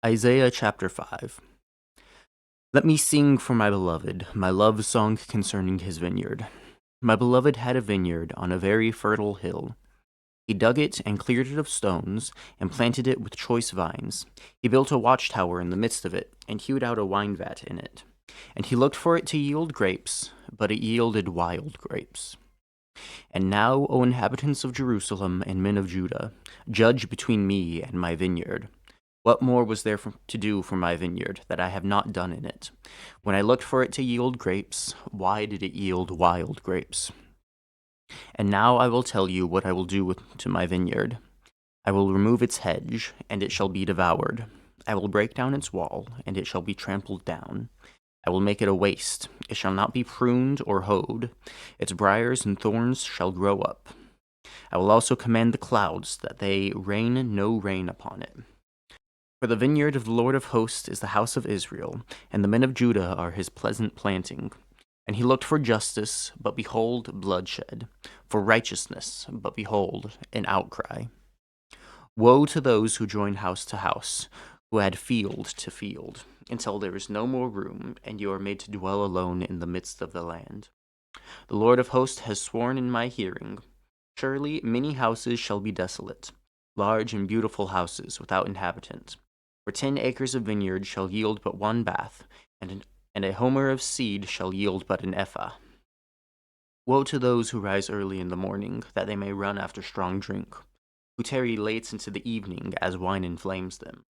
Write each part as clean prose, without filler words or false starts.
Isaiah chapter 5. Let me sing for my beloved, my love song concerning his vineyard. My beloved had a vineyard on a very fertile hill. He dug it and cleared it of stones, and planted it with choice vines. He built a watchtower in the midst of it, and hewed out a wine vat in it. And he looked for it to yield grapes, but it yielded wild grapes. And now, O inhabitants of Jerusalem and men of Judah, judge between me and my vineyard. What more was there to do for my vineyard that I have not done in it? When I looked for it to yield grapes, why did it yield wild grapes? And now I will tell you what I will do to my vineyard. I will remove its hedge, and it shall be devoured. I will break down its wall, and it shall be trampled down. I will make it a waste. It shall not be pruned or hoed. Its briars and thorns shall grow up. I will also command the clouds that they rain no rain upon it. For the vineyard of the Lord of hosts is the house of Israel, and the men of Judah are his pleasant planting. And he looked for justice, but behold, bloodshed; for righteousness, but behold, an outcry. Woe to those who join house to house, who add field to field, until there is no more room, and you are made to dwell alone in the midst of the land. The Lord of hosts has sworn in my hearing, surely many houses shall be desolate, large and beautiful houses without inhabitant. For 10 acres of vineyard shall yield but one bath, and a homer of seed shall yield but an ephah. Woe to those who rise early in the morning, that they may run after strong drink, who tarry late into the evening, as wine inflames them.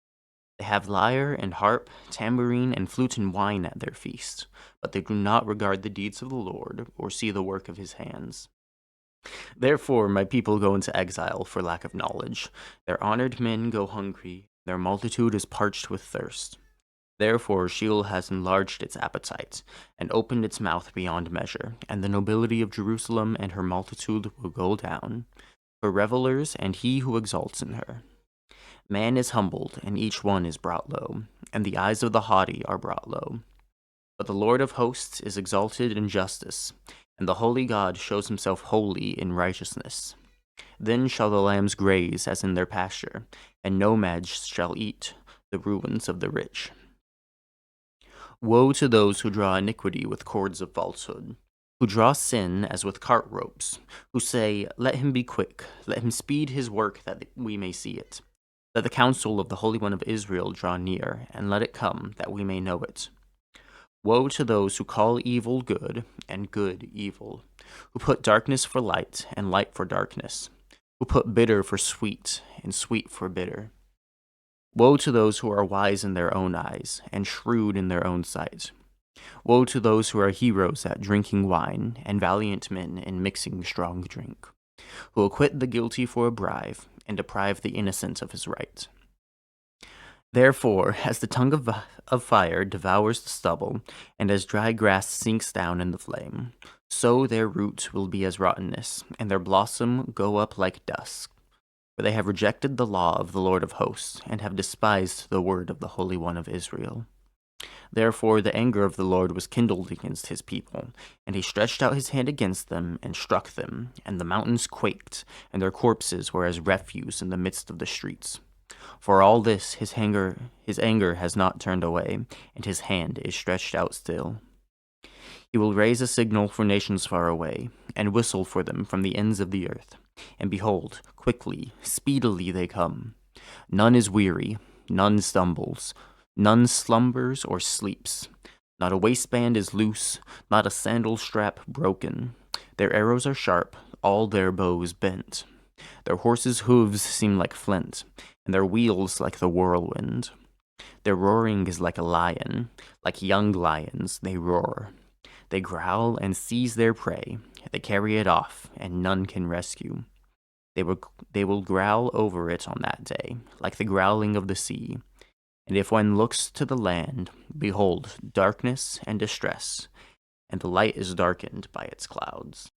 They have lyre and harp, tambourine and flute and wine at their feast, but they do not regard the deeds of the Lord, or see the work of his hands. Therefore my people go into exile for lack of knowledge. Their honored men go hungry, their multitude is parched with thirst. Therefore Sheol has enlarged its appetite, and opened its mouth beyond measure, and the nobility of Jerusalem and her multitude will go down, her revelers and he who exalts in her. Man is humbled, and each one is brought low, and the eyes of the haughty are brought low. But the Lord of hosts is exalted in justice, and the holy God shows himself holy in righteousness. Then shall the lambs graze as in their pasture, and nomads shall eat the ruins of the rich. Woe to those who draw iniquity with cords of falsehood, who draw sin as with cart ropes, who say, Let him be quick, let him speed his work that we may see it. Let the counsel of the Holy One of Israel draw near, and let it come, that we may know it. Woe to those who call evil good, and good evil, who put darkness for light, and light for darkness, who put bitter for sweet, and sweet for bitter. Woe to those who are wise in their own eyes, and shrewd in their own sight. Woe to those who are heroes at drinking wine, and valiant men in mixing strong drink, who acquit the guilty for a bribe, and deprive the innocent of his right. Therefore, as the tongue of fire devours the stubble, and as dry grass sinks down in the flame, so their root will be as rottenness, and their blossom go up like dust. For they have rejected the law of the Lord of hosts, and have despised the word of the Holy One of Israel. Therefore the anger of the Lord was kindled against his people, and he stretched out his hand against them, and struck them, and the mountains quaked, and their corpses were as refuse in the midst of the streets. For all this his anger has not turned away, and his hand is stretched out still. He will raise a signal for nations far away, and whistle for them from the ends of the earth. And behold, quickly, speedily they come. None is weary, none stumbles, none slumbers or sleeps. Not a waistband is loose, not a sandal strap broken. Their arrows are sharp, all their bows bent. Their horses' hooves seem like flint, and their wheels like the whirlwind. Their roaring is like a lion, like young lions they roar. They growl and seize their prey. They carry it off, and none can rescue. They will growl over it on that day, like the growling of the sea. And if one looks to the land, behold, darkness and distress, and the light is darkened by its clouds.